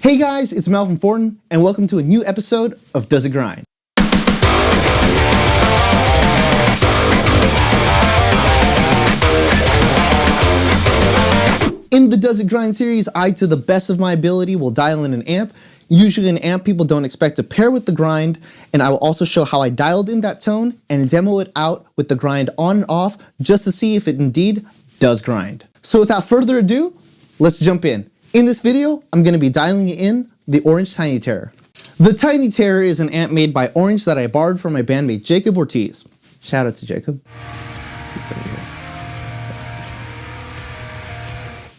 Hey guys, it's Mel from Fortin, and welcome to a new episode of Does It Grind? In the Does It Grind series, I, to the best of my ability, will dial in an amp. Usually an amp people don't expect to pair with the grind, and I will also show how I dialed in that tone and demo it out with the grind on and off just to see if it indeed does grind. So without further ado, let's jump in. In this video, I'm going to be dialing in the Orange Tiny Terror. The Tiny Terror is an amp made by Orange that I borrowed from my bandmate Jacob Ortiz. Shout out to Jacob. He's over here.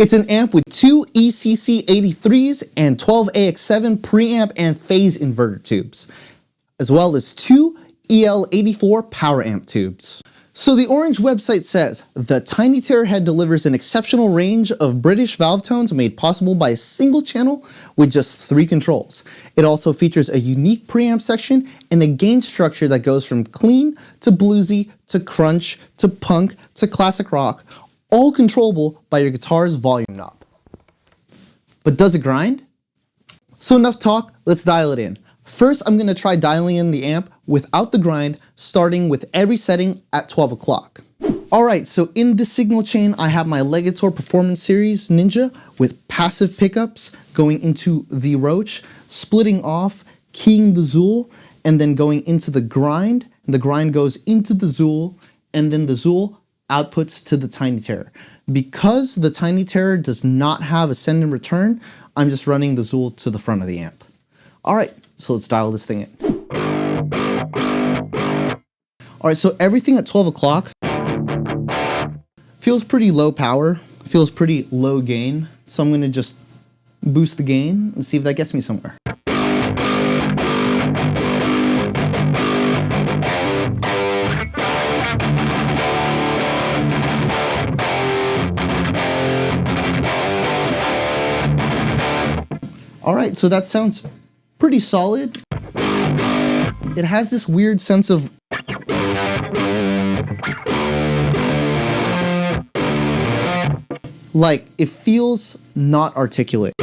It's an amp with two ECC 83s and 12 AX7 preamp and phase inverter tubes, as well as two EL84 power amp tubes. So the Orange website says, the Tiny Terror head delivers an exceptional range of British valve tones made possible by a single channel with just 3 controls. It also features a unique preamp section and a gain structure that goes from clean to bluesy to crunch to punk to classic rock, all controllable by your guitar's volume knob. But does it grind? So enough talk, let's dial it in. First, I'm gonna try dialing in the amp without the grind, starting with every setting at 12 o'clock. All right, so in the signal chain, I have my Legator Performance Series Ninja with passive pickups going into the Roach, splitting off, keying the Zuul, and then going into the grind. The grind goes into the Zuul, and then the Zuul outputs to the Tiny Terror. Because the Tiny Terror does not have a send and return, I'm just running the Zuul to the front of the amp. All right, so let's dial this thing in. All right, so everything at 12 o'clock feels pretty low power, feels pretty low gain. So I'm gonna just boost the gain and see if that gets me somewhere. All right, so that sounds pretty solid. It has this weird sense of like it feels not articulate.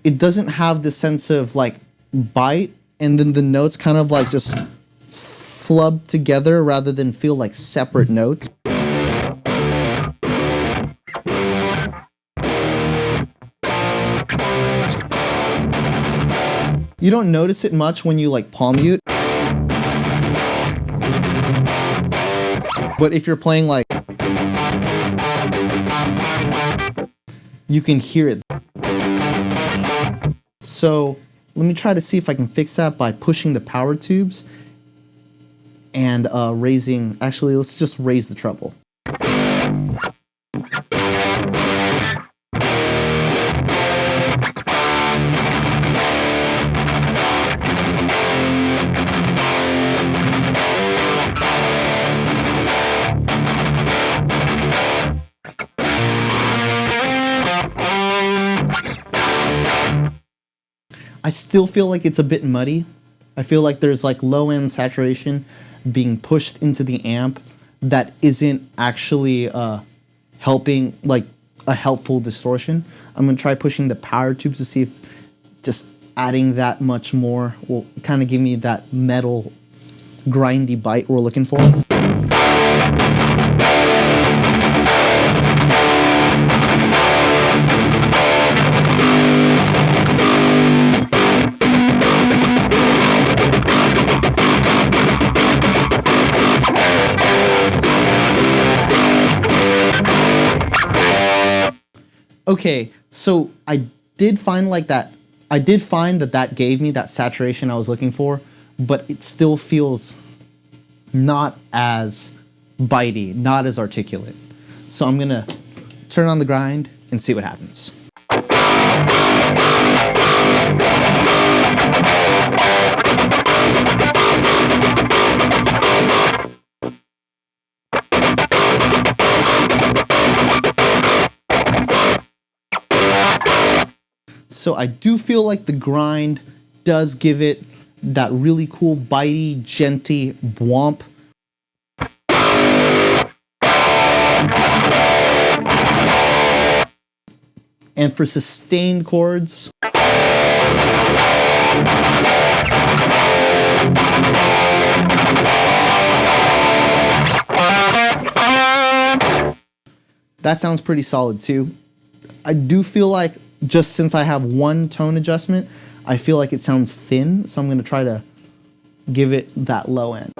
It doesn't have this sense of like bite, and then the notes kind of like just flub together rather than feel like separate notes. You don't notice it much when you like palm mute. But if you're playing like, you can hear it. So let me try to see if I can fix that by pushing the power tubes and raising, actually let's just raise the treble. I still feel like it's a bit muddy. I feel like there's like low end saturation being pushed into the amp that isn't actually helping, like a helpful distortion. I'm gonna try pushing the power tubes to see if just adding that much more will kind of give me that metal grindy bite we're looking for. Okay, so I did find that gave me that saturation I was looking for, but it still feels not as bitey, not as articulate. So I'm gonna turn on the grind and see what happens. So I do feel like the grind does give it that really cool bitey, genty bwomp. And for sustained chords, that sounds pretty solid too. I do feel like, just since I have one tone adjustment, I feel like it sounds thin, so I'm gonna try to give it that low end.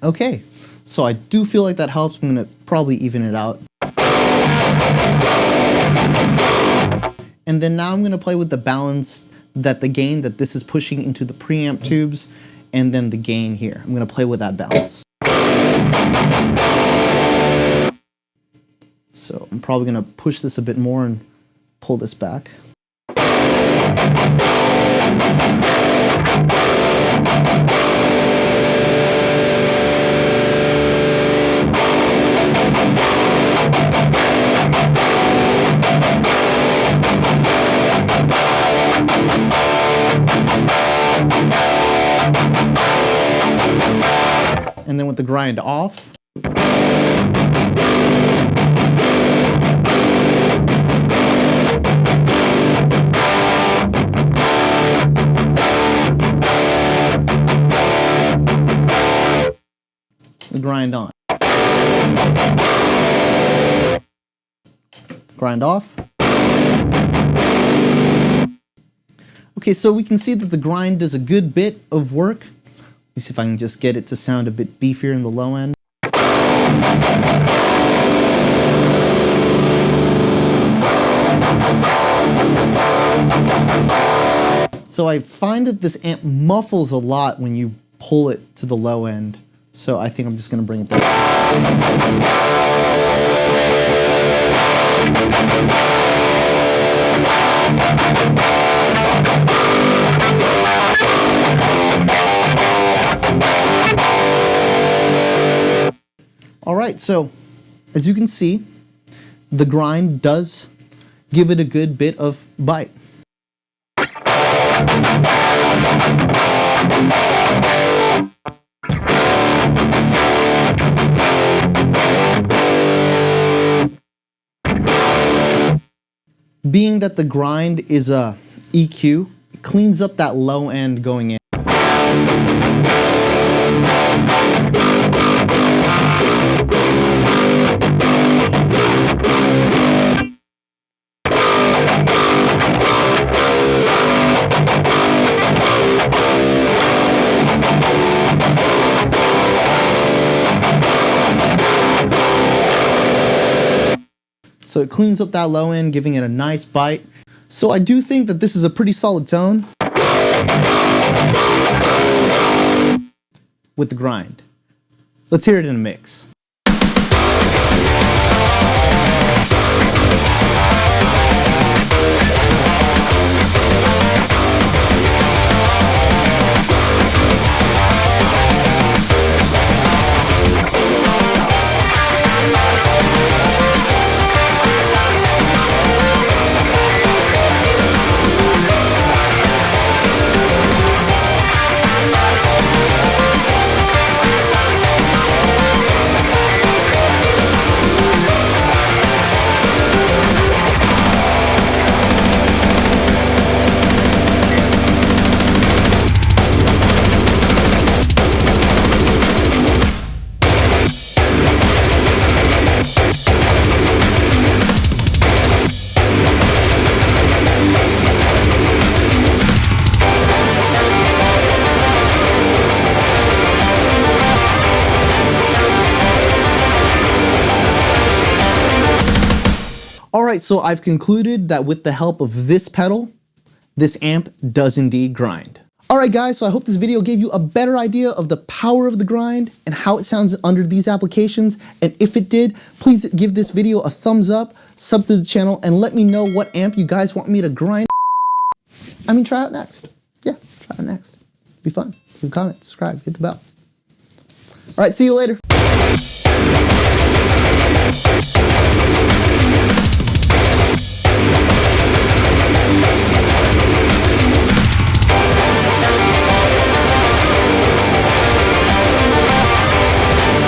Okay, so I do feel like that helps. I'm gonna probably even it out. And then now I'm gonna play with the balance that the gain that this is pushing into the preamp tubes, and then the gain here. I'm gonna play with that balance. So I'm probably gonna push this a bit more and pull this back. And then with the grind off, the grind on. Grind off. Okay, so we can see that the grind does a good bit of work. Let me see if I can just get it to sound a bit beefier in the low end. So I find that this amp muffles a lot when you pull it to the low end. So I think I'm just gonna bring it down. All right, so as you can see, the grind does give it a good bit of bite. Being that the grind is a EQ, it cleans up that low end going in. So it cleans up that low end, giving it a nice bite. So I do think that this is a pretty solid tone with the grind. Let's hear it in a mix. Alright, so I've concluded that with the help of this pedal, this amp does indeed grind. Alright guys, so I hope this video gave you a better idea of the power of the grind and how it sounds under these applications. And if it did, please give this video a thumbs up, sub to the channel, and let me know what amp you guys want me to grind. Try out next. Yeah, try out next. Be fun. Leave a comment, subscribe, hit the bell. Alright, see you later.